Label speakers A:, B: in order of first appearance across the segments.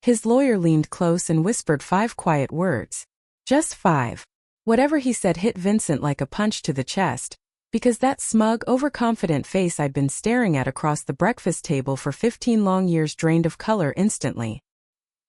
A: His lawyer leaned close and whispered 5 quiet words. Just 5. Whatever he said hit Vincent like a punch to the chest, because that smug, overconfident face I'd been staring at across the breakfast table for 15 long years drained of color instantly.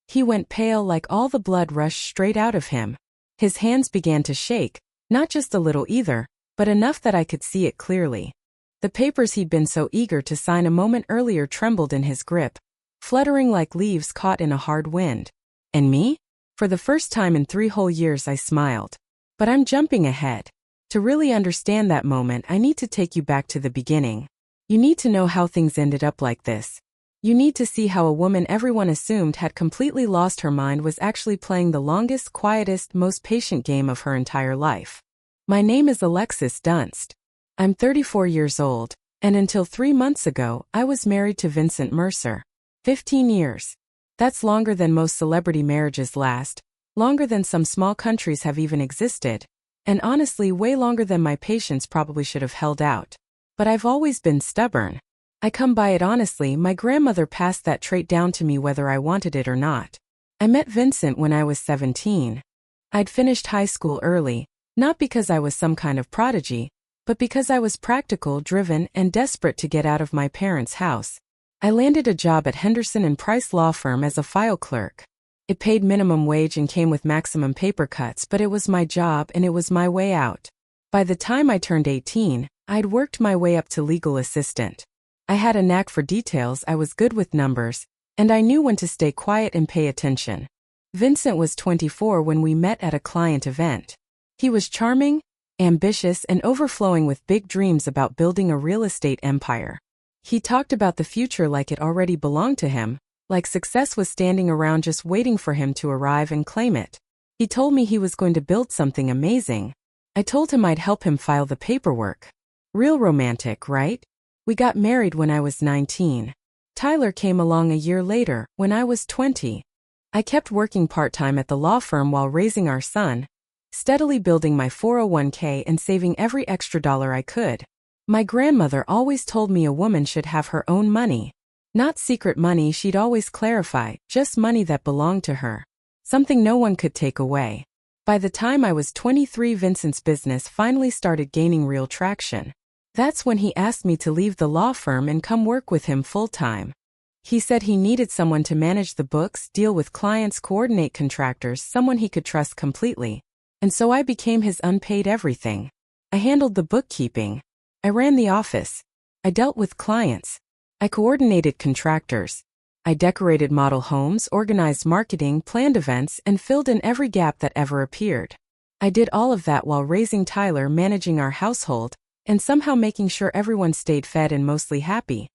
A: He went pale like all the blood rushed straight out of him. His hands began to shake, not just a little either, but enough that I could see it clearly. The papers he'd been so eager to sign a moment earlier trembled in his grip, fluttering like leaves caught in a hard wind. And me? For the first time in 3 whole years I smiled. But I'm jumping ahead. To really understand that moment, I need to take you back to the beginning. You need to know how things ended up like this. You need to see how a woman everyone assumed had completely lost her mind was actually playing the longest, quietest, most patient game of her entire life. My name is Alexis Dunst. I'm 34 years old, and until 3 months ago, I was married to Vincent Mercer. 15 years. That's longer than most celebrity marriages last, longer than some small countries have even existed, and honestly way longer than my patience probably should have held out. But I've always been stubborn. I come by it honestly. My grandmother passed that trait down to me whether I wanted it or not. I met Vincent when I was 17. I'd finished high school early, not because I was some kind of prodigy, but because I was practical, driven, and desperate to get out of my parents' house. I landed a job at Henderson & Price law firm as a file clerk. It paid minimum wage and came with maximum paper cuts, but it was my job and it was my way out. By the time I turned 18, I'd worked my way up to legal assistant. I had a knack for details, I was good with numbers, and I knew when to stay quiet and pay attention. Vincent was 24 when we met at a client event. He was charming, ambitious, and overflowing with big dreams about building a real estate empire. He talked about the future like it already belonged to him, like success was standing around just waiting for him to arrive and claim it. He told me he was going to build something amazing. I told him I'd help him file the paperwork. Real romantic, right? We got married when I was 19. Tyler came along a year later, when I was 20. I kept working part-time at the law firm while raising our son, steadily building my 401k and saving every extra dollar I could. My grandmother always told me a woman should have her own money. Not secret money, she'd always clarify, just money that belonged to her. Something no one could take away. By the time I was 23, Vincent's business finally started gaining real traction. That's when he asked me to leave the law firm and come work with him full-time. He said he needed someone to manage the books, deal with clients, coordinate contractors, someone he could trust completely. And so I became his unpaid everything. I handled the bookkeeping. I ran the office. I dealt with clients. I coordinated contractors. I decorated model homes, organized marketing, planned events, and filled in every gap that ever appeared. I did all of that while raising Tyler, managing our household, and somehow making sure everyone stayed fed and mostly happy.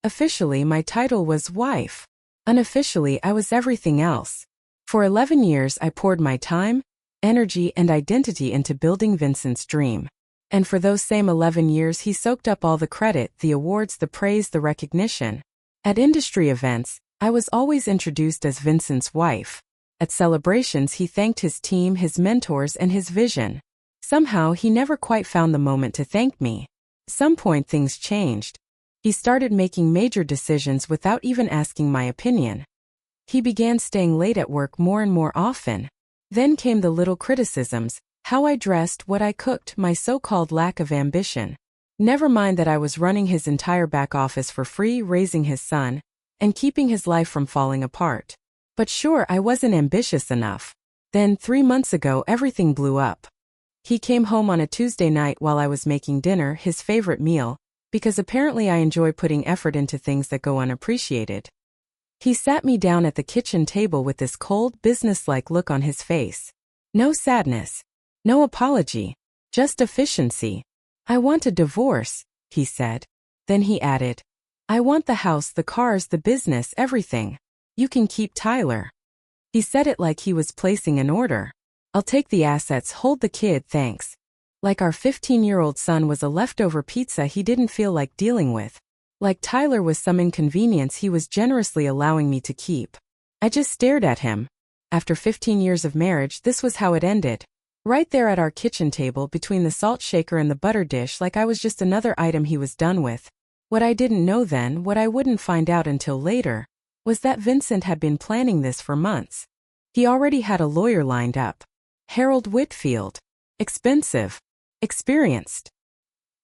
A: Officially, my title was wife. Unofficially, I was everything else. For 11 years, I poured my time, energy, and identity into building Vincent's dream. And for those same 11 years, he soaked up all the credit, the awards, the praise, the recognition. At industry events, I was always introduced as Vincent's wife. At celebrations, he thanked his team, his mentors, and his vision. Somehow, he never quite found the moment to thank me. Some point things changed. He started making major decisions without even asking my opinion. He began staying late at work more and more often. Then came the little criticisms, how I dressed, what I cooked, my so-called lack of ambition. Never mind that I was running his entire back office for free, raising his son, and keeping his life from falling apart. But sure, I wasn't ambitious enough. Then, 3 months ago, everything blew up. He came home on a Tuesday night while I was making dinner, his favorite meal, because apparently I enjoy putting effort into things that go unappreciated. He sat me down at the kitchen table with this cold, businesslike look on his face. No sadness. No apology. Just efficiency. I want a divorce, he said. Then he added, I want the house, the cars, the business, everything. You can keep Tyler. He said it like he was placing an order. I'll take the assets, hold the kid, thanks. Like our 15-year-old son was a leftover pizza he didn't feel like dealing with. Like Tyler was some inconvenience he was generously allowing me to keep. I just stared at him. After 15 years of marriage, this was how it ended. Right there at our kitchen table between the salt shaker and the butter dish, like I was just another item he was done with. What I didn't know then, what I wouldn't find out until later, was that Vincent had been planning this for months. He already had a lawyer lined up. Harold Whitfield. Expensive. Experienced.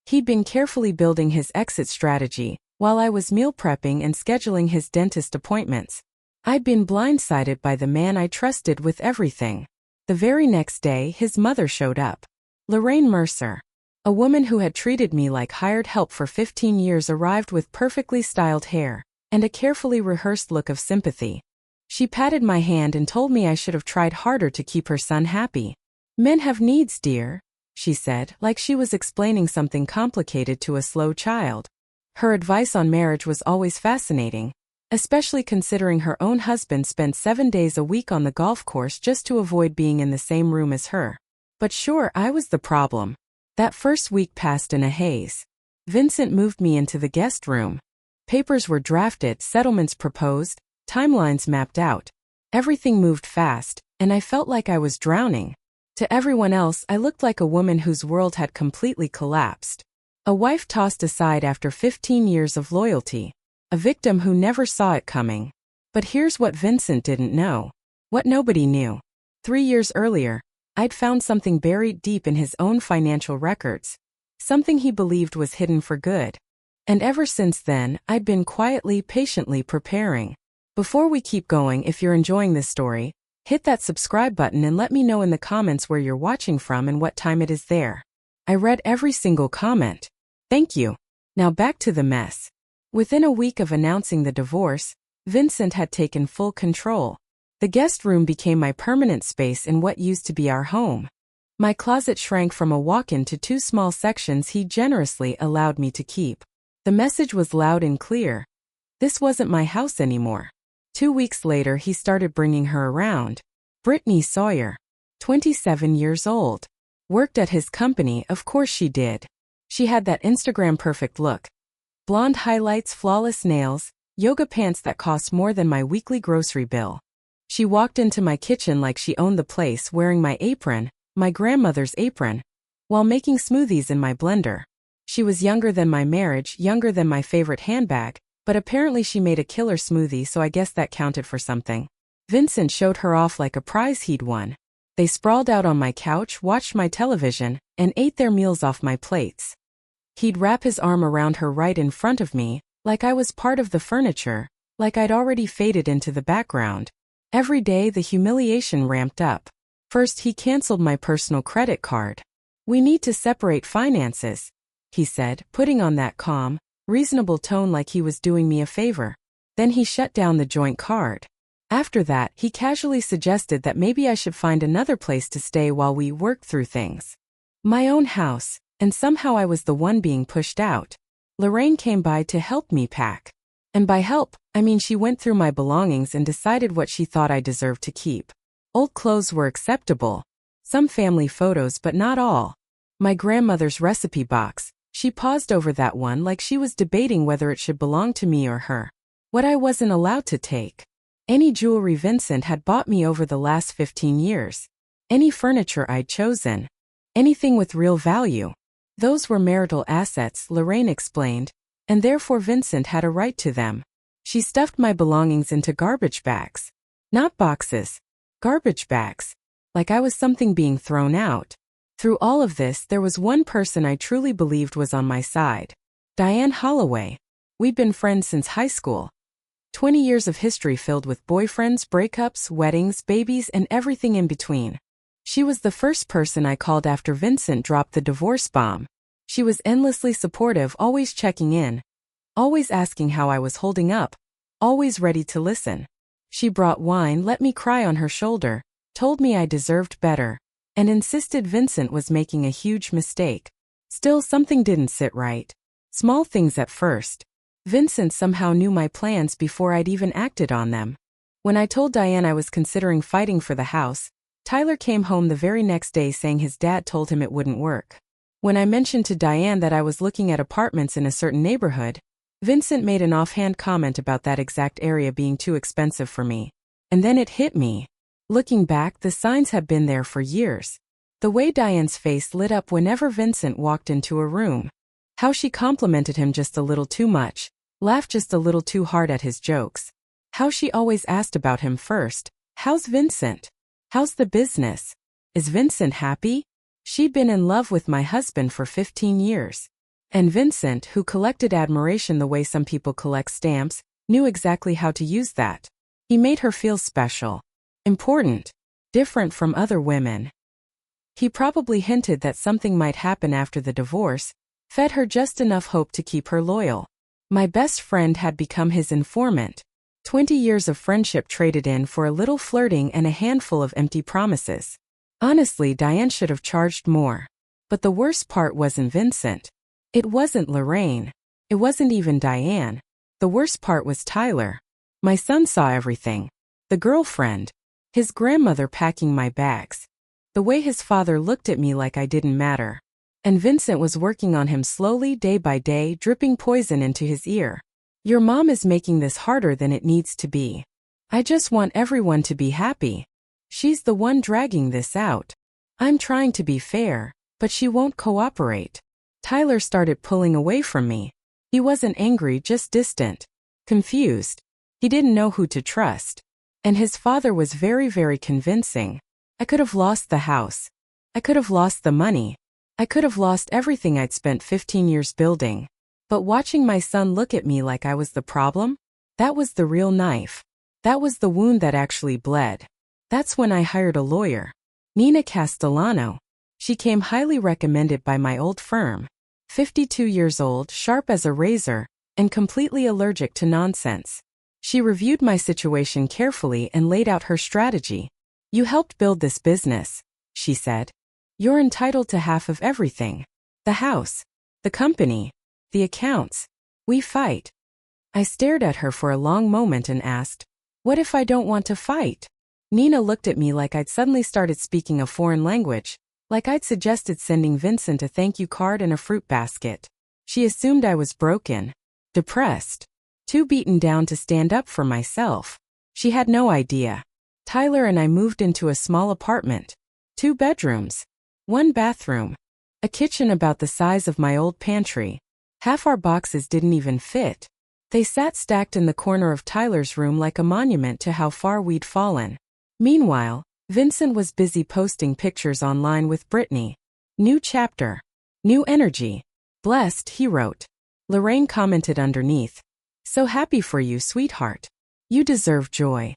A: He'd been carefully building his exit strategy, while I was meal prepping and scheduling his dentist appointments. I'd been blindsided by the man I trusted with everything. The very next day, his mother showed up. Lorraine Mercer. A woman who had treated me like hired help for 15 years arrived with perfectly styled hair and a carefully rehearsed look of sympathy. She patted my hand and told me I should have tried harder to keep her son happy. "Men have needs, dear," she said, like she was explaining something complicated to a slow child. Her advice on marriage was always fascinating, especially considering her own husband spent 7 days a week on the golf course just to avoid being in the same room as her. But sure, I was the problem. That first week passed in a haze. Vincent moved me into the guest room. Papers were drafted, settlements proposed, timelines mapped out. Everything moved fast, and I felt like I was drowning. To everyone else, I looked like a woman whose world had completely collapsed. A wife tossed aside after 15 years of loyalty. A victim who never saw it coming. But here's what Vincent didn't know. What nobody knew. 3 years earlier, I'd found something buried deep in his own financial records. Something he believed was hidden for good. And ever since then, I'd been quietly, patiently preparing. Before we keep going, if you're enjoying this story, hit that subscribe button and let me know in the comments where you're watching from and what time it is there. I read every single comment. Thank you. Now back to the mess. Within a week of announcing the divorce, Vincent had taken full control. The guest room became my permanent space in what used to be our home. My closet shrank from a walk-in to 2 small sections he generously allowed me to keep. The message was loud and clear. This wasn't my house anymore. 2 weeks later, he started bringing her around. Brittany Sawyer. 27 years old. Worked at his company, of course she did. She had that Instagram-perfect look. Blonde highlights, flawless nails, yoga pants that cost more than my weekly grocery bill. She walked into my kitchen like she owned the place, wearing my apron, my grandmother's apron, while making smoothies in my blender. She was younger than my marriage, younger than my favorite handbag, but apparently she made a killer smoothie, so I guess that counted for something. Vincent showed her off like a prize he'd won. They sprawled out on my couch, watched my television, and ate their meals off my plates. He'd wrap his arm around her right in front of me, like I was part of the furniture, like I'd already faded into the background. Every day the humiliation ramped up. First, he canceled my personal credit card. "We need to separate finances," he said, putting on that calm, reasonable tone like he was doing me a favor. Then he shut down the joint card. After that, he casually suggested that maybe I should find another place to stay while we worked through things. My own house, and somehow I was the one being pushed out. Lorraine came by to help me pack. And by help, I mean she went through my belongings and decided what she thought I deserved to keep. Old clothes were acceptable. Some family photos, but not all. My grandmother's recipe box. She paused over that one like she was debating whether it should belong to me or her. What I wasn't allowed to take. Any jewelry Vincent had bought me over the last 15 years. Any furniture I'd chosen. Anything with real value. Those were marital assets, Lorraine explained, and therefore Vincent had a right to them. She stuffed my belongings into garbage bags. Not boxes. Garbage bags. Like I was something being thrown out. Through all of this, there was one person I truly believed was on my side. Diane Holloway. We'd been friends since high school. 20 years of history filled with boyfriends, breakups, weddings, babies, and everything in between. She was the first person I called after Vincent dropped the divorce bomb. She was endlessly supportive, always checking in, always asking how I was holding up, always ready to listen. She brought wine, let me cry on her shoulder, told me I deserved better, and insisted Vincent was making a huge mistake. Still, something didn't sit right. Small things at first. Vincent somehow knew my plans before I'd even acted on them. When I told Diane I was considering fighting for the house, Tyler came home the very next day saying his dad told him it wouldn't work. When I mentioned to Diane that I was looking at apartments in a certain neighborhood, Vincent made an offhand comment about that exact area being too expensive for me. And then it hit me. Looking back, the signs had been there for years. The way Diane's face lit up whenever Vincent walked into a room. How she complimented him just a little too much, laughed just a little too hard at his jokes. How she always asked about him first. How's Vincent? How's the business? Is Vincent happy? She'd been in love with my husband for 15 years. And Vincent, who collected admiration the way some people collect stamps, knew exactly how to use that. He made her feel special, important, different from other women. He probably hinted that something might happen after the divorce, fed her just enough hope to keep her loyal. My best friend had become his informant. 20 years of friendship traded in for a little flirting and a handful of empty promises. Honestly, Diane should have charged more. But the worst part wasn't Vincent. It wasn't Lorraine. It wasn't even Diane. The worst part was Tyler. My son saw everything. The girlfriend. His grandmother packing my bags. The way his father looked at me like I didn't matter. And Vincent was working on him slowly, day by day, dripping poison into his ear. Your mom is making this harder than it needs to be. I just want everyone to be happy. She's the one dragging this out. I'm trying to be fair, but she won't cooperate. Tyler started pulling away from me. He wasn't angry, just distant. Confused. He didn't know who to trust. And his father was very, very convincing. I could have lost the house. I could have lost the money. I could have lost everything I'd spent 15 years building. But watching my son look at me like I was the problem, that was the real knife. That was the wound that actually bled. That's when I hired a lawyer. Nina Castellano. She came highly recommended by my old firm. 52 years old, sharp as a razor, and completely allergic to nonsense. She reviewed my situation carefully and laid out her strategy. You helped build this business, she said. You're entitled to half of everything. The house. The company. The accounts. We fight. I stared at her for a long moment and asked, what if I don't want to fight? Nina looked at me like I'd suddenly started speaking a foreign language, like I'd suggested sending Vincent a thank you card and a fruit basket. She assumed I was broken, depressed, too beaten down to stand up for myself. She had no idea. Tyler and I moved into a small apartment. 2 bedrooms. 1 bathroom. A kitchen about the size of my old pantry. Half our boxes didn't even fit. They sat stacked in the corner of Tyler's room like a monument to how far we'd fallen. Meanwhile, Vincent was busy posting pictures online with Brittany. New chapter. New energy. Blessed, he wrote. Lorraine commented underneath. So happy for you, sweetheart. You deserve joy.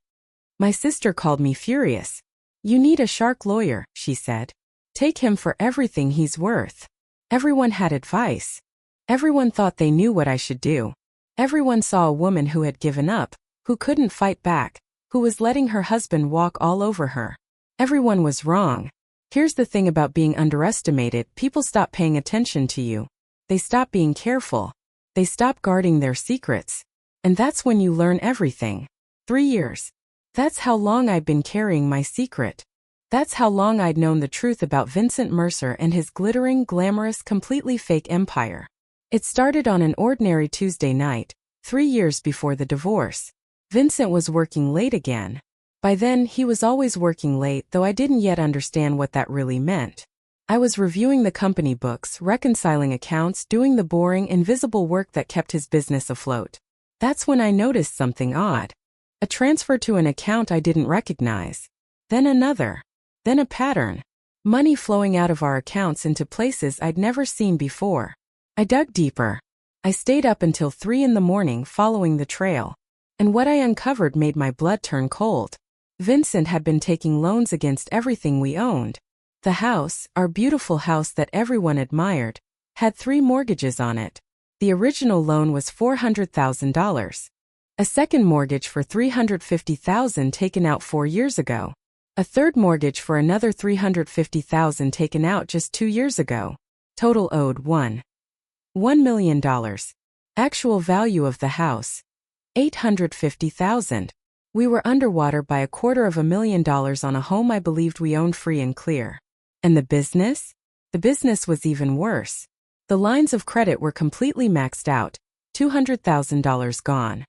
A: My sister called me furious. You need a shark lawyer, she said. Take him for everything he's worth. Everyone had advice. Everyone thought they knew what I should do. Everyone saw a woman who had given up, who couldn't fight back, who was letting her husband walk all over her. Everyone was wrong. Here's the thing about being underestimated: people stop paying attention to you. They stop being careful. They stop guarding their secrets. And that's when you learn everything. 3 years. That's how long I'd been carrying my secret. That's how long I'd known the truth about Vincent Mercer and his glittering, glamorous, completely fake empire. It started on an ordinary Tuesday night, 3 years before the divorce. Vincent was working late again. By then, he was always working late, though I didn't yet understand what that really meant. I was reviewing the company books, reconciling accounts, doing the boring, invisible work that kept his business afloat. That's when I noticed something odd. A transfer to an account I didn't recognize. Then another. Then a pattern. Money flowing out of our accounts into places I'd never seen before. I dug deeper. I stayed up until 3 in the morning following the trail. And what I uncovered made my blood turn cold. Vincent had been taking loans against everything we owned. The house, our beautiful house that everyone admired, had 3 mortgages on it. The original loan was $400,000. A second mortgage for $350,000 taken out 4 years ago. A third mortgage for another $350,000 taken out just 2 years ago. Total owed $1 million. Actual value of the house, $850,000. We were underwater by $250,000 on a home I believed we owned free and clear. And the business? The business was even worse. The lines of credit were completely maxed out, $200,000 gone.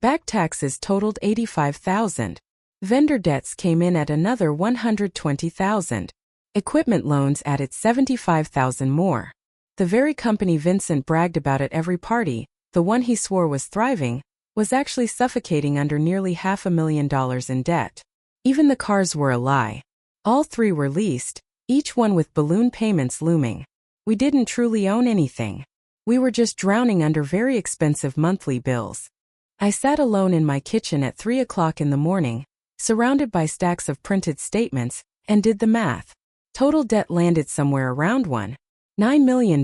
A: Back taxes totaled $85,000. Vendor debts came in at another $120,000. Equipment loans added $75,000 more. The very company Vincent bragged about at every party, the one he swore was thriving, was actually suffocating under nearly $500,000 in debt. Even the cars were a lie. All three were leased, each one with balloon payments looming. We didn't truly own anything. We were just drowning under very expensive monthly bills. I sat alone in my kitchen at 3 o'clock in the morning, surrounded by stacks of printed statements, and did the math. Total debt landed somewhere around $1.9 million.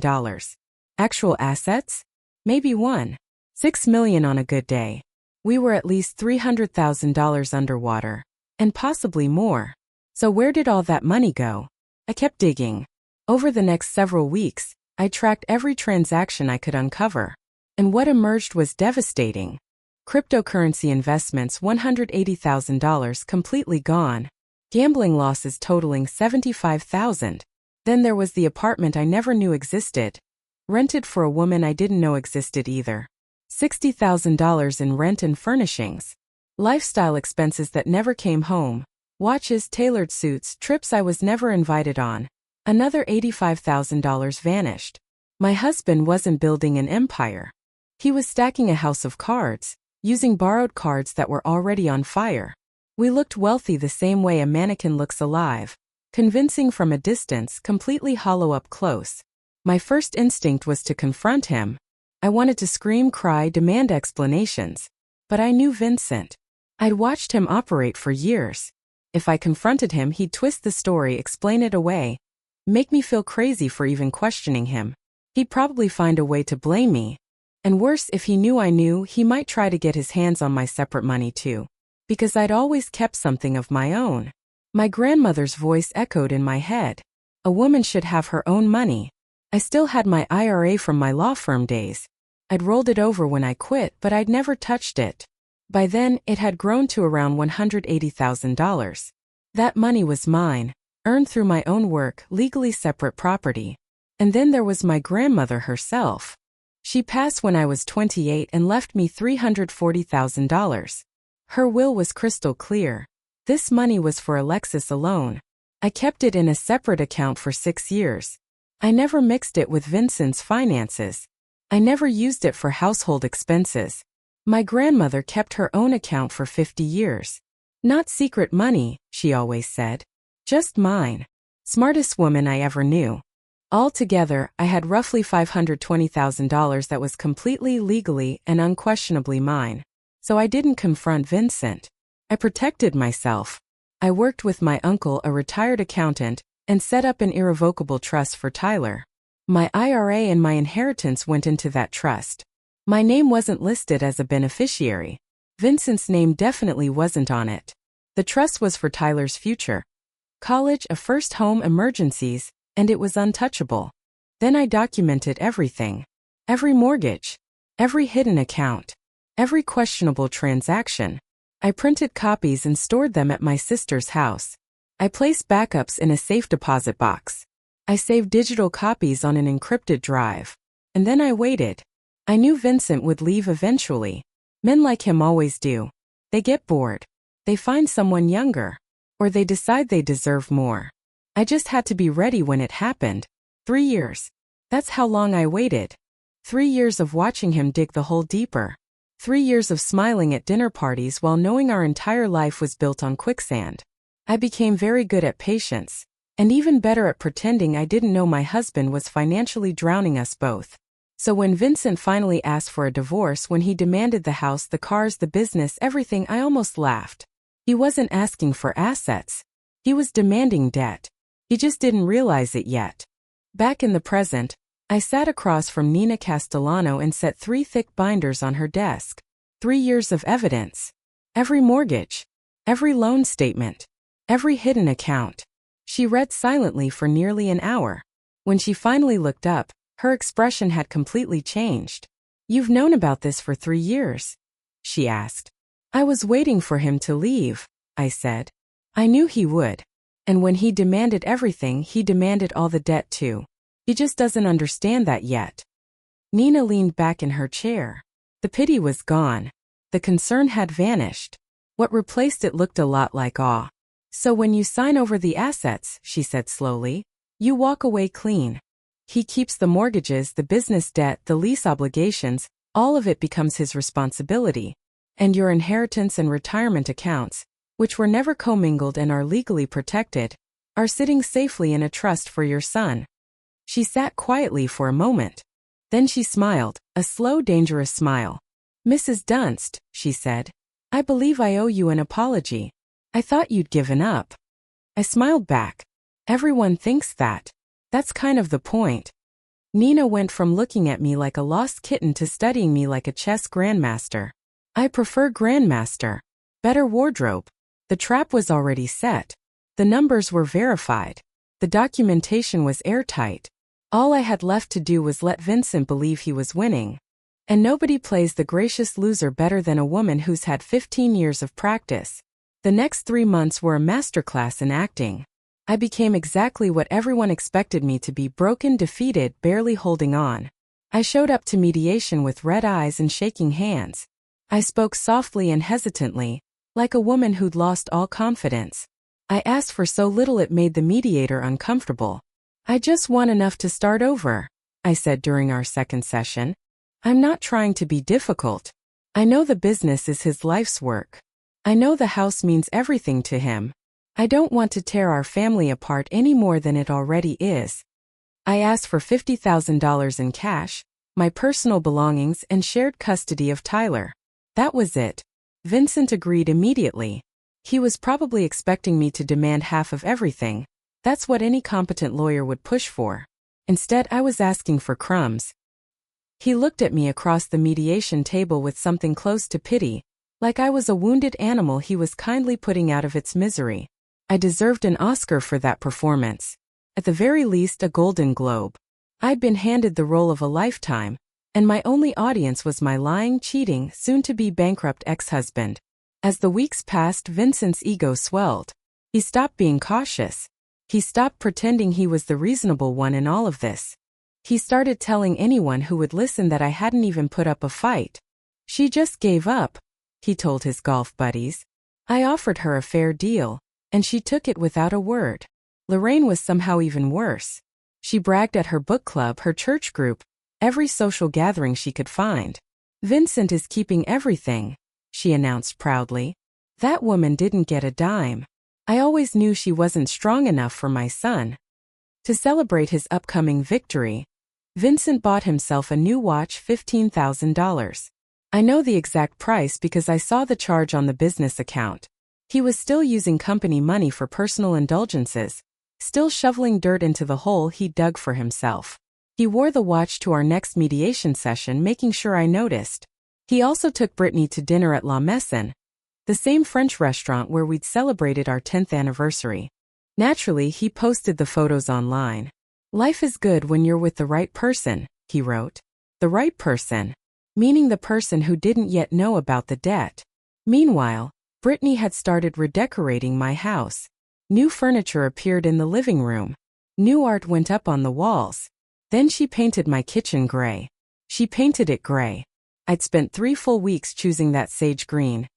A: Actual assets? Maybe $1.6 million on a good day. We were at least $300,000 underwater, and possibly more. So where did all that money go? I kept digging. Over the next several weeks, I tracked every transaction I could uncover. And what emerged was devastating. Cryptocurrency investments $180,000 completely gone. Gambling losses totaling $75,000. Then there was the apartment I never knew existed. Rented for a woman I didn't know existed either. $60,000 in rent and furnishings. Lifestyle expenses that never came home. Watches, tailored suits, trips I was never invited on. Another $85,000 vanished. My husband wasn't building an empire. He was stacking a house of cards, using borrowed cards that were already on fire. We looked wealthy the same way a mannequin looks alive, convincing from a distance, completely hollow up close. My first instinct was to confront him. I wanted to scream, cry, demand explanations. But I knew Vincent. I'd watched him operate for years. If I confronted him, he'd twist the story, explain it away, make me feel crazy for even questioning him. He'd probably find a way to blame me. And worse, if he knew I knew, he might try to get his hands on my separate money too. Because I'd always kept something of my own. My grandmother's voice echoed in my head. A woman should have her own money. I still had my IRA from my law firm days. I'd rolled it over when I quit, but I'd never touched it. By then, it had grown to around $180,000. That money was mine, earned through my own work, legally separate property. And then there was my grandmother herself. She passed when I was 28 and left me $340,000. Her will was crystal clear. This money was for Alexis alone. I kept it in a separate account for 6 years. I never mixed it with Vincent's finances. I never used it for household expenses. My grandmother kept her own account for 50 years. Not secret money, she always said. Just mine. Smartest woman I ever knew. Altogether, I had roughly $520,000 that was completely legally and unquestionably mine. So I didn't confront Vincent. I protected myself. I worked with my uncle, a retired accountant, and set up an irrevocable trust for Tyler. My IRA and my inheritance went into that trust. My name wasn't listed as a beneficiary. Vincent's name definitely wasn't on it. The trust was for Tyler's future. College, a first home, emergencies, and it was untouchable. Then I documented everything. Every mortgage. Every hidden account. Every questionable transaction. I printed copies and stored them at my sister's house. I placed backups in a safe deposit box. I saved digital copies on an encrypted drive. And then I waited. I knew Vincent would leave eventually. Men like him always do. They get bored. They find someone younger. Or they decide they deserve more. I just had to be ready when it happened. 3 years. That's how long I waited. 3 years of watching him dig the hole deeper. 3 years of smiling at dinner parties while knowing our entire life was built on quicksand. I became very good at patience. And even better at pretending I didn't know my husband was financially drowning us both. So when Vincent finally asked for a divorce, when he demanded the house, the cars, the business, everything, I almost laughed. He wasn't asking for assets. He was demanding debt. He just didn't realize it yet. Back in the present, I sat across from Nina Castellano and set 3 thick binders on her desk. 3 years of evidence. Every mortgage. Every loan statement. Every hidden account. She read silently for nearly an hour. When she finally looked up, her expression had completely changed. "You've known about this for 3 years?" she asked. "I was waiting for him to leave," I said. "I knew he would. And when he demanded everything, he demanded all the debt too. He just doesn't understand that yet." Nina leaned back in her chair. The pity was gone. The concern had vanished. What replaced it looked a lot like awe. "So when you sign over the assets," she said slowly, "you walk away clean. He keeps the mortgages, the business debt, the lease obligations, all of it becomes his responsibility. And your inheritance and retirement accounts, which were never commingled and are legally protected, are sitting safely in a trust for your son." She sat quietly for a moment. Then she smiled, a slow, dangerous smile. "Mrs. Dunst," she said, "I believe I owe you an apology. I thought you'd given up." I smiled back. "Everyone thinks that. That's kind of the point." Nina went from looking at me like a lost kitten to studying me like a chess grandmaster. "I prefer grandmaster. Better wardrobe." The trap was already set. The numbers were verified. The documentation was airtight. All I had left to do was let Vincent believe he was winning. And nobody plays the gracious loser better than a woman who's had 15 years of practice. The next 3 months were a masterclass in acting. I became exactly what everyone expected me to be: broken, defeated, barely holding on. I showed up to mediation with red eyes and shaking hands. I spoke softly and hesitantly, like a woman who'd lost all confidence. I asked for so little it made the mediator uncomfortable. "I just want enough to start over," I said during our second session. "I'm not trying to be difficult. I know the business is his life's work. I know the house means everything to him. I don't want to tear our family apart any more than it already is." I asked for $50,000 in cash, my personal belongings, and shared custody of Tyler. That was it. Vincent agreed immediately. He was probably expecting me to demand half of everything. That's what any competent lawyer would push for. Instead, I was asking for crumbs. He looked at me across the mediation table with something close to pity, like I was a wounded animal he was kindly putting out of its misery. I deserved an Oscar for that performance. At the very least, a Golden Globe. I'd been handed the role of a lifetime, and my only audience was my lying, cheating, soon-to-be bankrupt ex-husband. As the weeks passed, Vincent's ego swelled. He stopped being cautious. He stopped pretending he was the reasonable one in all of this. He started telling anyone who would listen that I hadn't even put up a fight. "She just gave up," he told his golf buddies. "I offered her a fair deal, and she took it without a word." Lorraine was somehow even worse. She bragged at her book club, her church group, every social gathering she could find. "Vincent is keeping everything," she announced proudly. "That woman didn't get a dime. I always knew she wasn't strong enough for my son." To celebrate his upcoming victory, Vincent bought himself a new watch, $15,000. I know the exact price because I saw the charge on the business account. He was still using company money for personal indulgences, still shoveling dirt into the hole he dug for himself. He wore the watch to our next mediation session, making sure I noticed. He also took Brittany to dinner at La Maison, the same French restaurant where we'd celebrated our 10th anniversary. Naturally, he posted the photos online. "Life is good when you're with the right person," he wrote. The right person, meaning the person who didn't yet know about the debt. Meanwhile, Brittany had started redecorating my house. New furniture appeared in the living room. New art went up on the walls. Then she painted my kitchen gray. She painted it gray. I'd spent 3 full weeks choosing that sage green.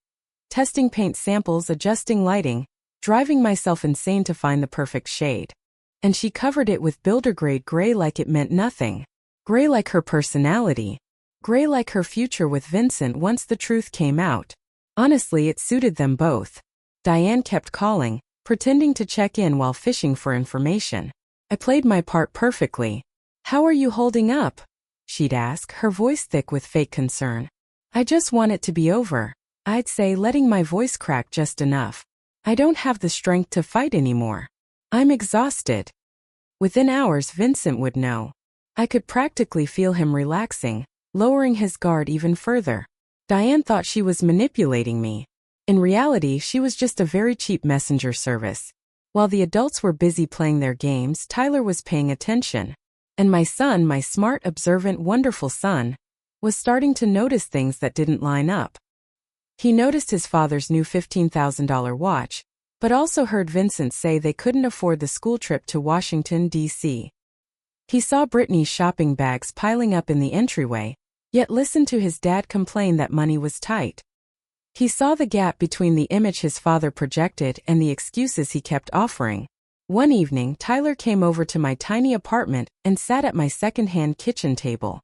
A: Testing paint samples, adjusting lighting, driving myself insane to find the perfect shade. And she covered it with builder-grade gray like it meant nothing. Gray like her personality. Gray like her future with Vincent once the truth came out. Honestly, it suited them both. Diane kept calling, pretending to check in while fishing for information. I played my part perfectly. "How are you holding up?" she'd ask, her voice thick with fake concern. "I just want it to be over," I'd say, letting my voice crack just enough. "I don't have the strength to fight anymore. I'm exhausted." Within hours, Vincent would know. I could practically feel him relaxing, lowering his guard even further. Diane thought she was manipulating me. In reality, she was just a very cheap messenger service. While the adults were busy playing their games, Tyler was paying attention. And my son, my smart, observant, wonderful son, was starting to notice things that didn't line up. He noticed his father's new $15,000 watch, but also heard Vincent say they couldn't afford the school trip to Washington, D.C. He saw Brittany's shopping bags piling up in the entryway, yet listened to his dad complain that money was tight. He saw the gap between the image his father projected and the excuses he kept offering. One evening, Tyler came over to my tiny apartment and sat at my second-hand kitchen table.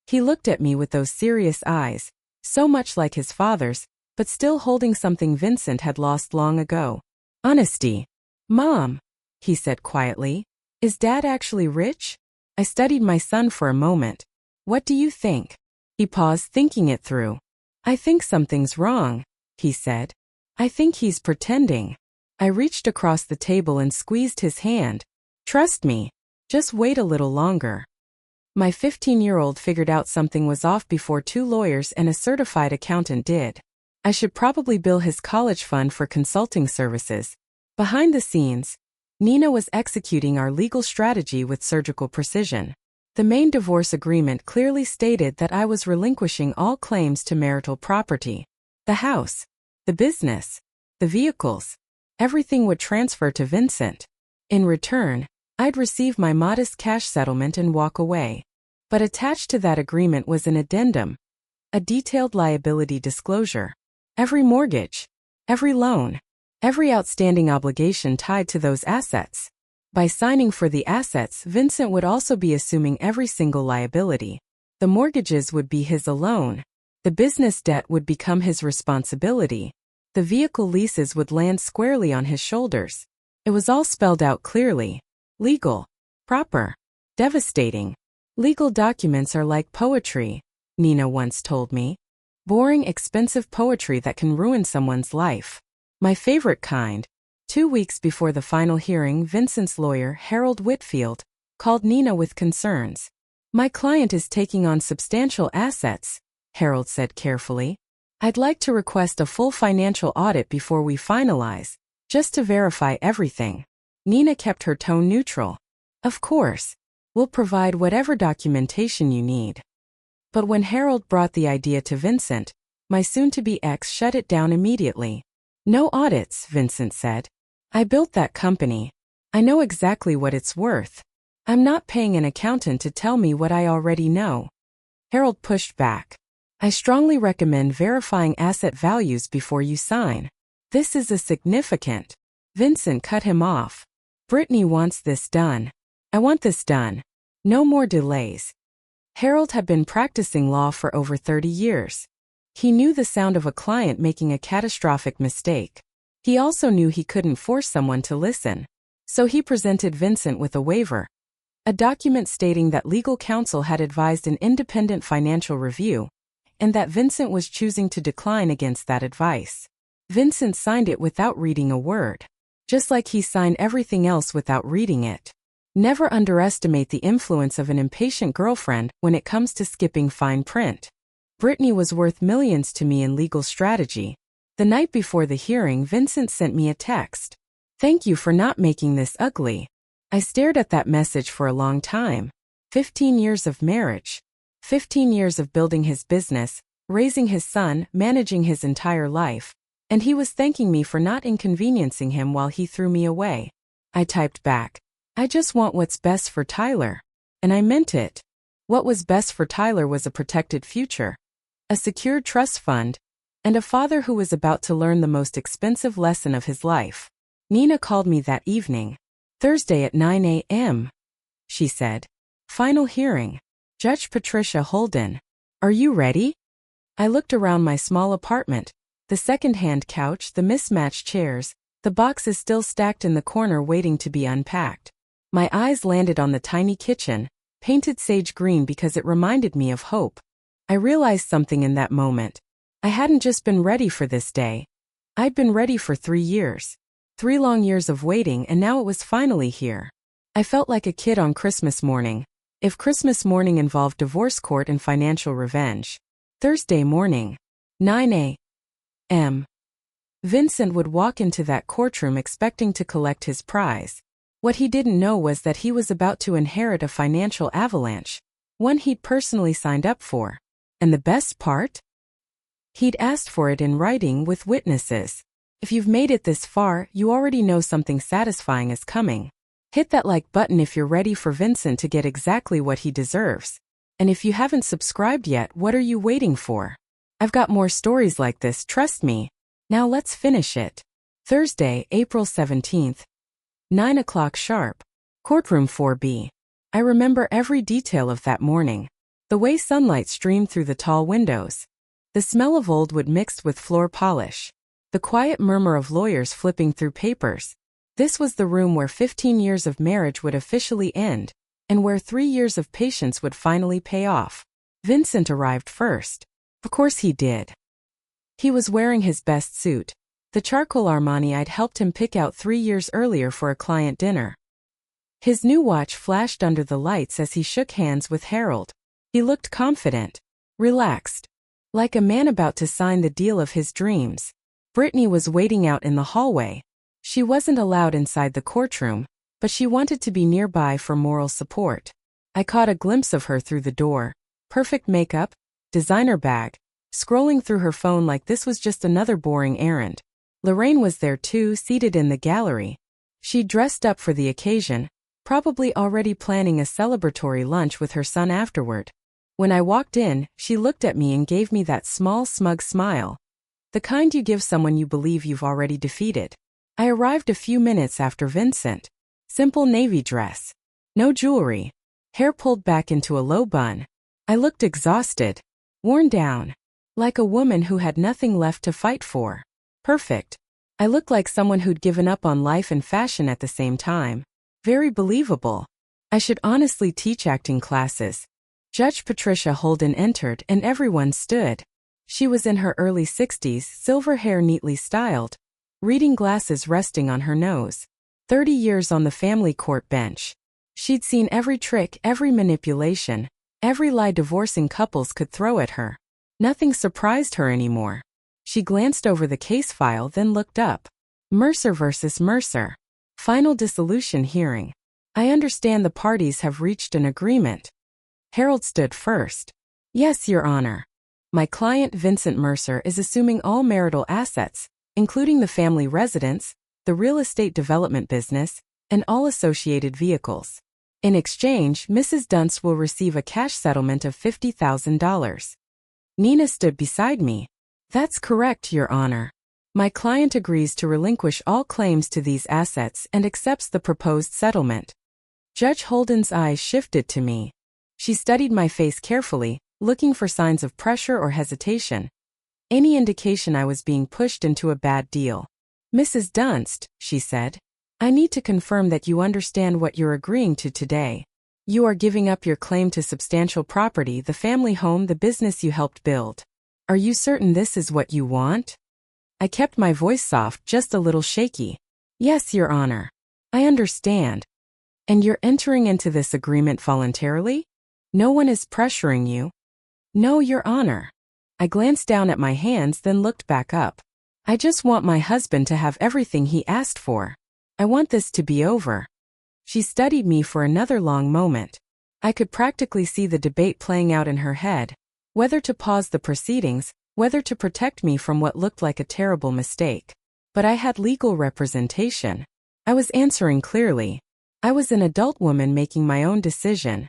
A: He looked at me with those serious eyes, So much like his father's, but still holding something Vincent had lost long ago. Honesty. Mom, he said quietly, is Dad actually rich? I studied my son for a moment. What do you think? He paused, thinking it through. I think something's wrong, he said. I think he's pretending. I reached across the table and squeezed his hand. Trust me. Just wait a little longer. My 15-year-old figured out something was off before 2 lawyers and a certified accountant did. I should probably bill his college fund for consulting services. Behind the scenes, Nina was executing our legal strategy with surgical precision. The main divorce agreement clearly stated that I was relinquishing all claims to marital property. The house, the business, the vehicles, everything would transfer to Vincent. In return, I'd receive my modest cash settlement and walk away. But attached to that agreement was an addendum, a detailed liability disclosure. Every mortgage, every loan, every outstanding obligation tied to those assets. By signing for the assets, Vincent would also be assuming every single liability. The mortgages would be his alone. The business debt would become his responsibility. The vehicle leases would land squarely on his shoulders. It was all spelled out clearly. Legal. Proper. Devastating. Legal documents are like poetry, Nina once told me. Boring, expensive poetry that can ruin someone's life. My favorite kind. 2 weeks before the final hearing, Vincent's lawyer, Harold Whitfield, called Nina with concerns. My client is taking on substantial assets, Harold said carefully. I'd like to request a full financial audit before we finalize, just to verify everything. Nina kept her tone neutral. Of course. We'll provide whatever documentation you need. But when Harold brought the idea to Vincent, my soon-to-be ex shut it down immediately. No audits, Vincent said. I built that company. I know exactly what it's worth. I'm not paying an accountant to tell me what I already know. Harold pushed back. I strongly recommend verifying asset values before you sign. This is a significant. Vincent cut him off. Brittany wants this done. I want this done. No more delays. Harold had been practicing law for over 30 years. He knew the sound of a client making a catastrophic mistake. He also knew he couldn't force someone to listen. So he presented Vincent with a waiver, a document stating that legal counsel had advised an independent financial review, and that Vincent was choosing to decline against that advice. Vincent signed it without reading a word. Just like he signed everything else without reading it. Never underestimate the influence of an impatient girlfriend when it comes to skipping fine print. Brittany was worth millions to me in legal strategy. The night before the hearing, Vincent sent me a text. Thank you for not making this ugly. I stared at that message for a long time. 15 years of marriage. 15 years of building his business, raising his son, managing his entire life. And he was thanking me for not inconveniencing him while he threw me away. I typed back. I just want what's best for Tyler. And I meant it. What was best for Tyler was a protected future, a secured trust fund, and a father who was about to learn the most expensive lesson of his life. Nina called me that evening. Thursday at 9 a.m., she said. Final hearing. Judge Patricia Holden. Are you ready? I looked around my small apartment. The second-hand couch, the mismatched chairs, the boxes still stacked in the corner waiting to be unpacked. My eyes landed on the tiny kitchen, painted sage green because it reminded me of hope. I realized something in that moment. I hadn't just been ready for this day. I'd been ready for 3 years. 3 long years of waiting, and now it was finally here. I felt like a kid on Christmas morning. If Christmas morning involved divorce court and financial revenge. Thursday morning, 9 a.m. Vincent would walk into that courtroom expecting to collect his prize. What he didn't know was that he was about to inherit a financial avalanche, one he'd personally signed up for. And the best part? He'd asked for it in writing with witnesses. If you've made it this far, you already know something satisfying is coming. Hit that like button if you're ready for Vincent to get exactly what he deserves. And if you haven't subscribed yet, what are you waiting for? I've got more stories like this, trust me. Now let's finish it. Thursday, April 17th. 9 o'clock sharp. Courtroom 4B. I remember every detail of that morning. The way sunlight streamed through the tall windows. The smell of old wood mixed with floor polish. The quiet murmur of lawyers flipping through papers. This was the room where 15 years of marriage would officially end, and where 3 years of patience would finally pay off. Vincent arrived first. Of course he did. He was wearing his best suit, the charcoal Armani I'd helped him pick out 3 years earlier for a client dinner. His new watch flashed under the lights as he shook hands with Harold. He looked confident, relaxed, like a man about to sign the deal of his dreams. Brittany was waiting out in the hallway. She wasn't allowed inside the courtroom, but she wanted to be nearby for moral support. I caught a glimpse of her through the door. Perfect makeup, designer bag, scrolling through her phone like this was just another boring errand. Lorraine was there too, seated in the gallery. She dressed up for the occasion, probably already planning a celebratory lunch with her son afterward. When I walked in, she looked at me and gave me that small, smug smile. The kind you give someone you believe you've already defeated. I arrived a few minutes after Vincent. Simple navy dress. No jewelry. Hair pulled back into a low bun. I looked exhausted. Worn down. Like a woman who had nothing left to fight for. Perfect. I looked like someone who'd given up on life and fashion at the same time. Very believable. I should honestly teach acting classes. Judge Patricia Holden entered and everyone stood. She was in her early 60s, silver hair neatly styled, reading glasses resting on her nose. 30 years on the family court bench. She'd seen every trick, every manipulation, every lie divorcing couples could throw at her. Nothing surprised her anymore. She glanced over the case file, then looked up. Mercer versus Mercer. Final dissolution hearing. I understand the parties have reached an agreement. Harold stood first. Yes, Your Honor. My client Vincent Mercer is assuming all marital assets, including the family residence, the real estate development business, and all associated vehicles. In exchange, Mrs. Dunst will receive a cash settlement of $50,000. Nina stood beside me. That's correct, Your Honor. My client agrees to relinquish all claims to these assets and accepts the proposed settlement. Judge Holden's eyes shifted to me. She studied my face carefully, looking for signs of pressure or hesitation. Any indication I was being pushed into a bad deal. Mrs. Dunst, she said, I need to confirm that you understand what you're agreeing to today. You are giving up your claim to substantial property, the family home, the business you helped build. Are you certain this is what you want? I kept my voice soft, just a little shaky. Yes, Your Honor. I understand. And you're entering into this agreement voluntarily? No one is pressuring you? No, Your Honor. I glanced down at my hands, then looked back up. I just want my husband to have everything he asked for. I want this to be over. She studied me for another long moment. I could practically see the debate playing out in her head. Whether to pause the proceedings, whether to protect me from what looked like a terrible mistake. But I had legal representation. I was answering clearly. I was an adult woman making my own decision.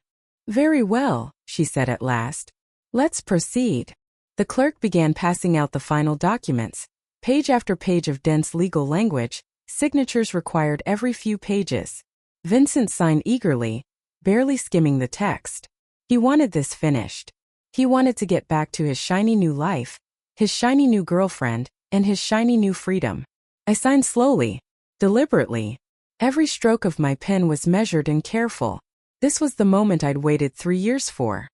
A: Very well, she said at last. Let's proceed. The clerk began passing out the final documents. Page after page of dense legal language, signatures required every few pages. Vincent signed eagerly, barely skimming the text. He wanted this finished. He wanted to get back to his shiny new life, his shiny new girlfriend, and his shiny new freedom. I signed slowly, deliberately. Every stroke of my pen was measured and careful. This was the moment I'd waited 3 years for.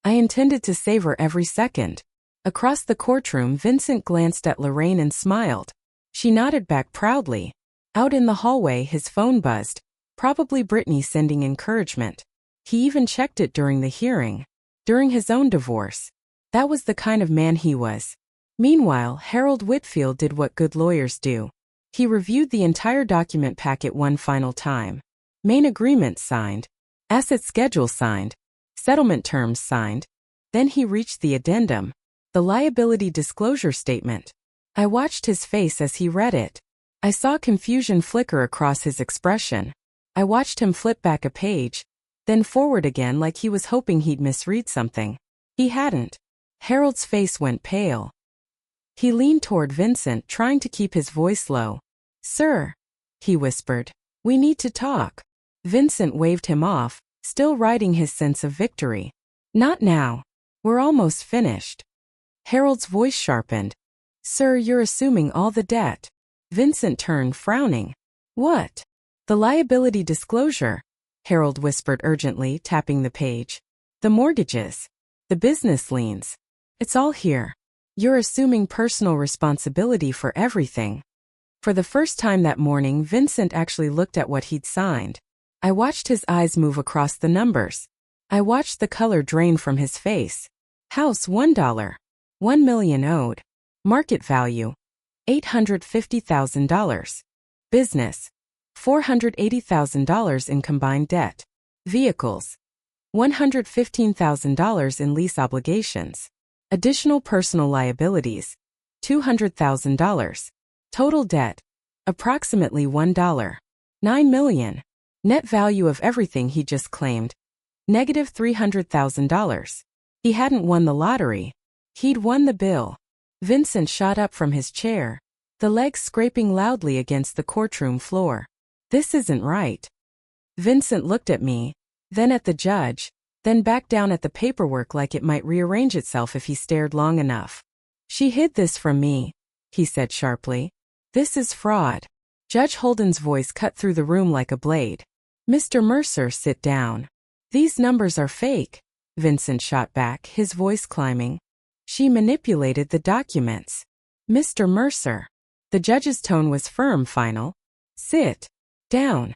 A: I intended to savor every second. Across the courtroom, Vincent glanced at Lorraine and smiled. She nodded back proudly. Out in the hallway, his phone buzzed, probably Brittany sending encouragement. He even checked it during the hearing. During his own divorce. That was the kind of man he was. Meanwhile, Harold Whitfield did what good lawyers do. He reviewed the entire document packet one final time. Main agreement signed. Asset schedule signed. Settlement terms signed. Then he reached the addendum. The liability disclosure statement. I watched his face as he read it. I saw confusion flicker across his expression. I watched him flip back a page, then forward again like he was hoping he'd misread something. He hadn't. Harold's face went pale. He leaned toward Vincent, trying to keep his voice low. Sir, he whispered, we need to talk. Vincent waved him off, still riding his sense of victory. Not now. We're almost finished. Harold's voice sharpened. Sir, you're assuming all the debt. Vincent turned, frowning. What? The liability disclosure, Harold whispered urgently, tapping the page. The mortgages. The business liens. It's all here. You're assuming personal responsibility for everything. For the first time that morning, Vincent actually looked at what he'd signed. I watched his eyes move across the numbers. I watched the color drain from his face. House $1. 1 million owed. Market value $850,000. Business $480,000 in combined debt. Vehicles $115,000 in lease obligations. Additional personal liabilities $200,000. Total debt approximately $1. 9 million. Net value of everything he just claimed negative $300,000. He hadn't won the lottery. He'd won the bill. Vincent shot up from his chair, the legs scraping loudly against the courtroom floor. This isn't right. Vincent looked at me, then at the judge, then back down at the paperwork like it might rearrange itself if he stared long enough. She hid this from me, he said sharply. This is fraud. Judge Holden's voice cut through the room like a blade. Mr. Mercer, sit down. These numbers are fake, Vincent shot back, his voice climbing. She manipulated the documents. Mr. Mercer. The judge's tone was firm, final. Sit down.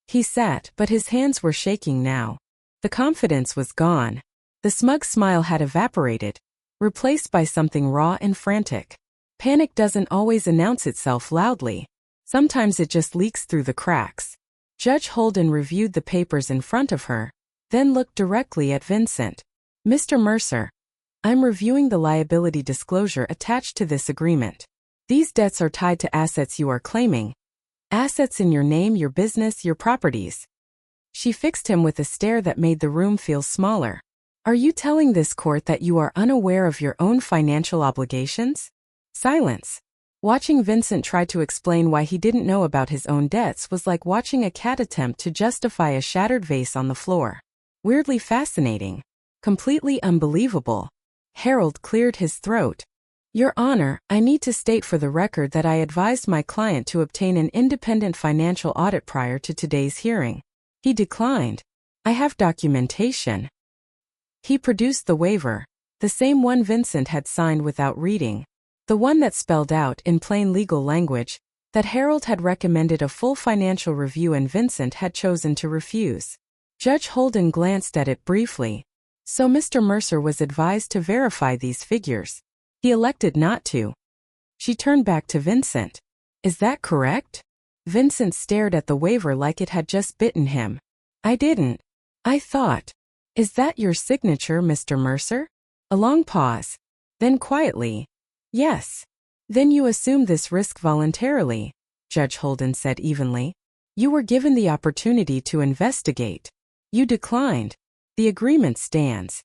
A: He sat, but his hands were shaking now. The confidence was gone. The smug smile had evaporated, replaced by something raw and frantic. Panic doesn't always announce itself loudly. Sometimes it just leaks through the cracks. Judge Holden reviewed the papers in front of her, then looked directly at Vincent. Mr. Mercer, I'm reviewing the liability disclosure attached to this agreement. These debts are tied to assets you are claiming. Assets in your name, your business, your properties. She fixed him with a stare that made the room feel smaller. Are you telling this court that you are unaware of your own financial obligations? Silence. Watching Vincent try to explain why he didn't know about his own debts was like watching a cat attempt to justify a shattered vase on the floor. Weirdly fascinating. Completely unbelievable. Harold cleared his throat. Your Honor, I need to state for the record that I advised my client to obtain an independent financial audit prior to today's hearing. He declined. I have documentation. He produced the waiver, the same one Vincent had signed without reading. The one that spelled out, in plain legal language, that Harold had recommended a full financial review and Vincent had chosen to refuse. Judge Holden glanced at it briefly. So Mr. Mercer was advised to verify these figures. He elected not to. She turned back to Vincent. Is that correct? Vincent stared at the waiver like it had just bitten him. I didn't. I thought. Is that your signature, Mr. Mercer? A long pause. Then quietly. Yes. Then you assumed this risk voluntarily, Judge Holden said evenly. You were given the opportunity to investigate. You declined. The agreement stands.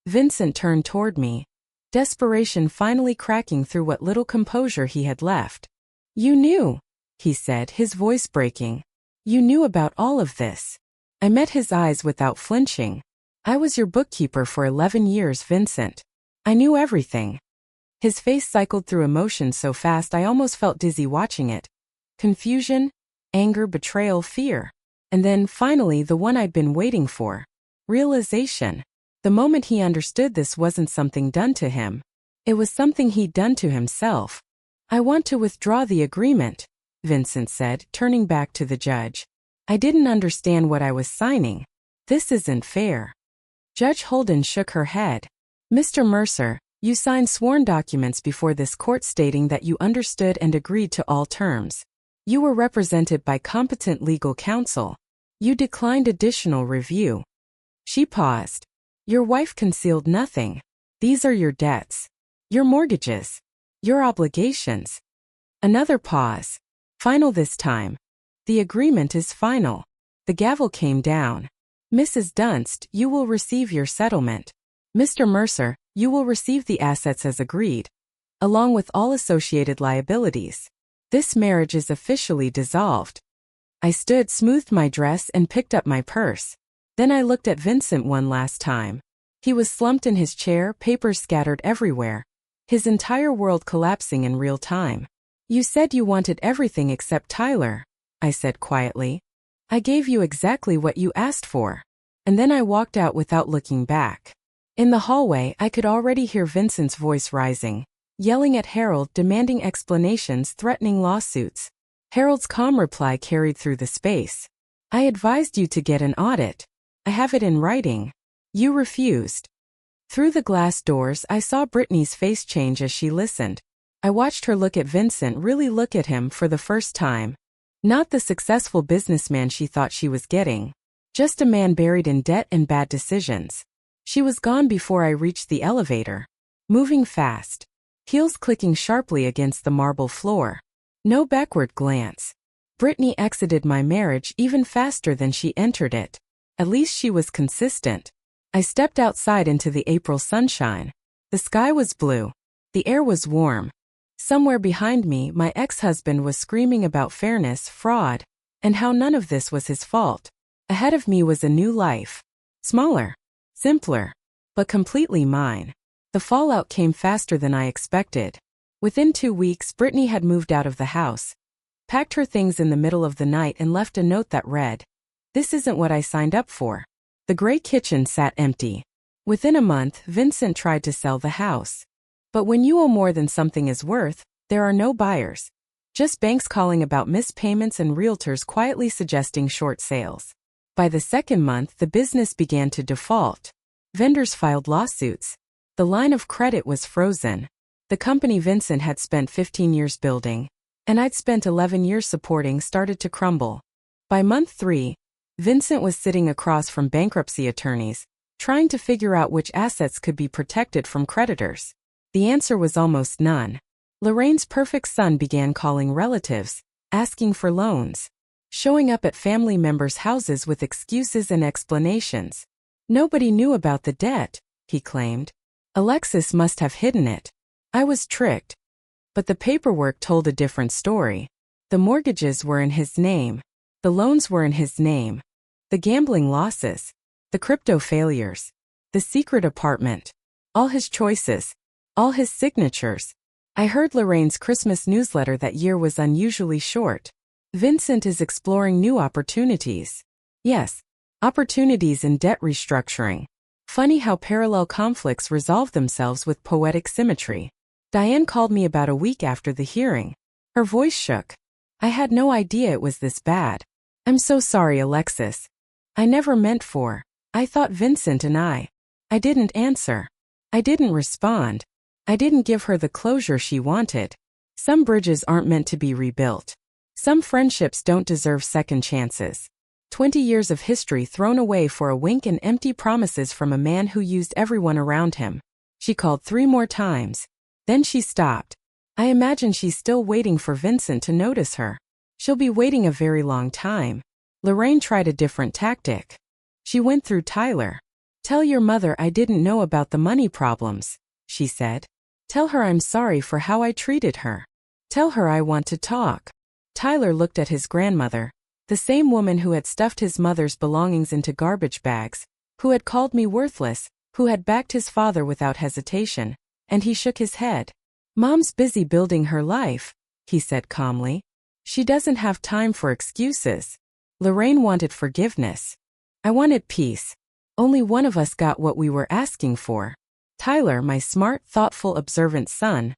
A: Vincent turned toward me, desperation finally cracking through what little composure he had left. You knew, he said, his voice breaking. You knew about all of this. I met his eyes without flinching. I was your bookkeeper for 11 years, Vincent. I knew everything. His face cycled through emotions so fast I almost felt dizzy watching it. Confusion, anger, betrayal, fear. And then, finally, the one I'd been waiting for. Realization. The moment he understood this wasn't something done to him. It was something he'd done to himself. I want to withdraw the agreement, Vincent said, turning back to the judge. I didn't understand what I was signing. This isn't fair. Judge Holden shook her head. Mr. Mercer, you signed sworn documents before this court stating that you understood and agreed to all terms. You were represented by competent legal counsel. You declined additional review. She paused. Your wife concealed nothing. These are your debts. Your mortgages. Your obligations. Another pause. Final this time. The agreement is final. The gavel came down. Mrs. Dunst, you will receive your settlement. Mr. Mercer, you will receive the assets as agreed, along with all associated liabilities. This marriage is officially dissolved. I stood, smoothed my dress, and picked up my purse. Then I looked at Vincent one last time. He was slumped in his chair, papers scattered everywhere, his entire world collapsing in real time. "You said you wanted everything except Tyler," I said quietly. "I gave you exactly what you asked for." And then I walked out without looking back. In the hallway, I could already hear Vincent's voice rising, yelling at Harold, demanding explanations, threatening lawsuits. Harold's calm reply carried through the space. "I advised you to get an audit. I have it in writing. You refused." Through the glass doors, I saw Brittany's face change as she listened. I watched her look at Vincent, really look at him for the first time. Not the successful businessman she thought she was getting. Just a man buried in debt and bad decisions. She was gone before I reached the elevator. Moving fast. Heels clicking sharply against the marble floor. No backward glance. Brittany exited my marriage even faster than she entered it. At least she was consistent. I stepped outside into the April sunshine. The sky was blue. The air was warm. Somewhere behind me, my ex-husband was screaming about fairness, fraud, and how none of this was his fault. Ahead of me was a new life. Smaller. Simpler. But completely mine. The fallout came faster than I expected. Within 2 weeks, Brittany had moved out of the house, packed her things in the middle of the night and left a note that read, "This isn't what I signed up for." The gray kitchen sat empty. Within a month, Vincent tried to sell the house. But when you owe more than something is worth, there are no buyers. Just banks calling about missed payments and realtors quietly suggesting short sales. By the second month, the business began to default. Vendors filed lawsuits. The line of credit was frozen. The company Vincent had spent 15 years building, and I'd spent 11 years supporting, started to crumble. By month 3, Vincent was sitting across from bankruptcy attorneys, trying to figure out which assets could be protected from creditors. The answer was almost none. Lorraine's perfect son began calling relatives, asking for loans, showing up at family members' houses with excuses and explanations. Nobody knew about the debt, he claimed. Alexis must have hidden it. I was tricked. But the paperwork told a different story. The mortgages were in his name. The loans were in his name. The gambling losses. The crypto failures. The secret apartment. All his choices. All his signatures. I heard Lorraine's Christmas newsletter that year was unusually short. Vincent is exploring new opportunities. Yes, opportunities in debt restructuring. Funny how parallel conflicts resolve themselves with poetic symmetry. Diane called me about a week after the hearing. Her voice shook. "I had no idea it was this bad. I'm so sorry, Alexis. I never meant for. I thought Vincent and I didn't answer. I didn't respond. I didn't give her the closure she wanted. Some bridges aren't meant to be rebuilt. Some friendships don't deserve second chances. 20 years of history thrown away for a wink and empty promises from a man who used everyone around him." She called 3 more times. Then she stopped. I imagine she's still waiting for Vincent to notice her. She'll be waiting a very long time. Lorraine tried a different tactic. She went through Tyler. "Tell your mother I didn't know about the money problems," she said. "Tell her I'm sorry for how I treated her. Tell her I want to talk." Tyler looked at his grandmother, the same woman who had stuffed his mother's belongings into garbage bags, who had called me worthless, who had backed his father without hesitation, and he shook his head. "Mom's busy building her life," he said calmly. "She doesn't have time for excuses." Lorraine wanted forgiveness. I wanted peace. Only one of us got what we were asking for. Tyler, my smart, thoughtful, observant son,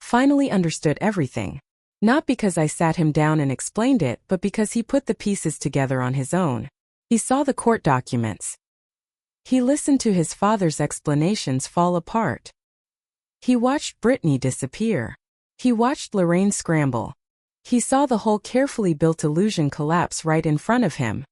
A: finally understood everything. Not because I sat him down and explained it, but because he put the pieces together on his own. He saw the court documents. He listened to his father's explanations fall apart. He watched Brittany disappear. He watched Lorraine scramble. He saw the whole carefully built illusion collapse right in front of him.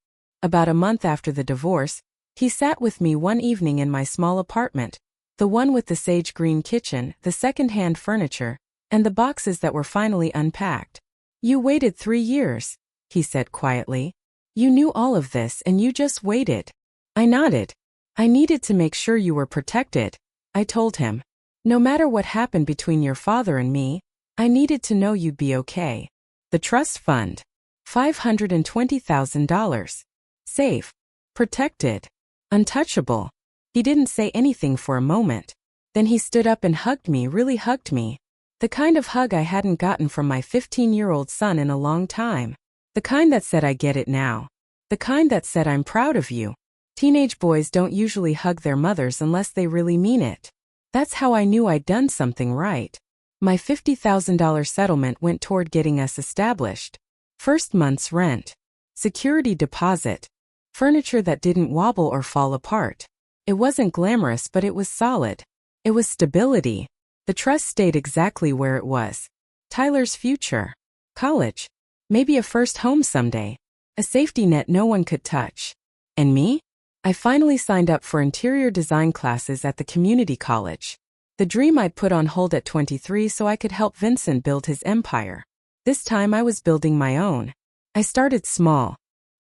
A: About a month after the divorce, he sat with me one evening in my small apartment, the one with the sage green kitchen, the second-hand furniture, and the boxes that were finally unpacked. "You waited 3 years," he said quietly. "You knew all of this and you just waited." I nodded. "I needed to make sure you were protected," I told him. "No matter what happened between your father and me, I needed to know you'd be okay." The trust fund. $520,000. Safe. Protected. Untouchable. He didn't say anything for a moment. Then he stood up and hugged me, really hugged me. The kind of hug I hadn't gotten from my 15-year-old son in a long time. The kind that said I get it now. The kind that said I'm proud of you. Teenage boys don't usually hug their mothers unless they really mean it. That's how I knew I'd done something right. My $50,000 settlement went toward getting us established. First month's rent. Security deposit. Furniture that didn't wobble or fall apart. It wasn't glamorous, but it was solid. It was stability. The trust stayed exactly where it was. Tyler's future. College. Maybe a first home someday. A safety net no one could touch. And me? I finally signed up for interior design classes at the community college. The dream I'd put on hold at 23 so I could help Vincent build his empire. This time I was building my own. I started small.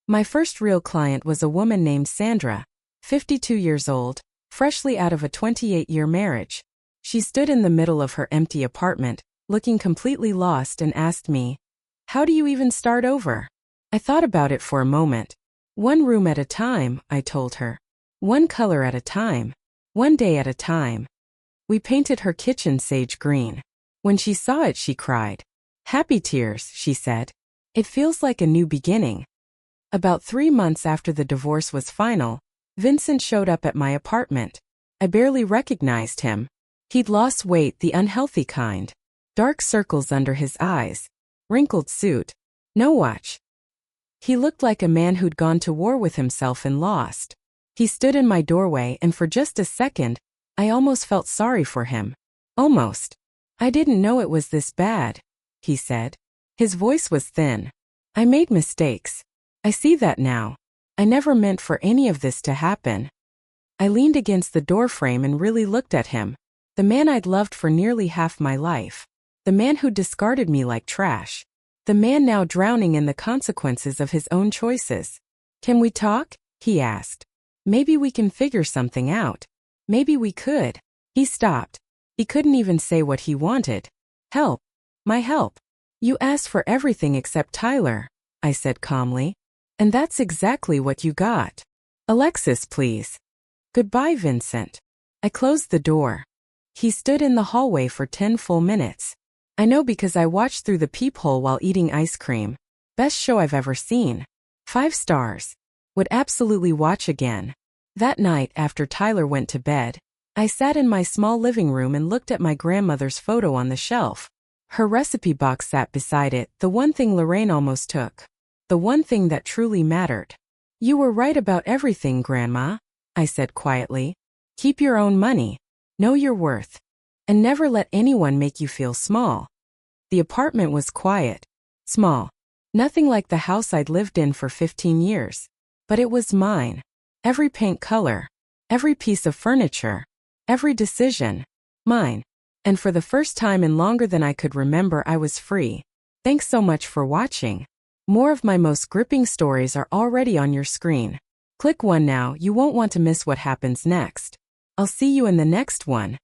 A: My first real client was a woman named Sandra, 52 years old, freshly out of a 28-year marriage. She stood in the middle of her empty apartment, looking completely lost, and asked me, "How do you even start over?" I thought about it for a moment. One room at a time, I told her. One color at a time. One day at a time. We painted her kitchen sage green. When she saw it, she cried. "Happy tears," she said. "It feels like a new beginning." About 3 months after the divorce was final, Vincent showed up at my apartment. I barely recognized him. He'd lost weight, the unhealthy kind. Dark circles under his eyes. Wrinkled suit. No watch. He looked like a man who'd gone to war with himself and lost. He stood in my doorway, and for just a second, I almost felt sorry for him. Almost. "I didn't know it was this bad," he said. His voice was thin. "I made mistakes. I see that now. I never meant for any of this to happen." I leaned against the doorframe and really looked at him. The man I'd loved for nearly half my life. The man who discarded me like trash. The man now drowning in the consequences of his own choices. "Can we talk?" he asked. "Maybe we can figure something out. Maybe we could." He stopped. He couldn't even say what he wanted. "Help. My help." "You asked for everything except Tyler," I said calmly. "And that's exactly what you got. Alexis, please." "Goodbye, Vincent." I closed the door. He stood in the hallway for 10 full minutes. I know because I watched through the peephole while eating ice cream. Best show I've ever seen. 5 stars. Would absolutely watch again. That night, after Tyler went to bed, I sat in my small living room and looked at my grandmother's photo on the shelf. Her recipe box sat beside it, the one thing Lorraine almost took. The one thing that truly mattered. "You were right about everything, Grandma," I said quietly. "Keep your own money. Know your worth. And never let anyone make you feel small." The apartment was quiet. Small. Nothing like the house I'd lived in for 15 years. But it was mine. Every paint color. Every piece of furniture. Every decision. Mine. And for the first time in longer than I could remember, I was free. Thanks so much for watching. More of my most gripping stories are already on your screen. Click one now, you won't want to miss what happens next. I'll see you in the next one.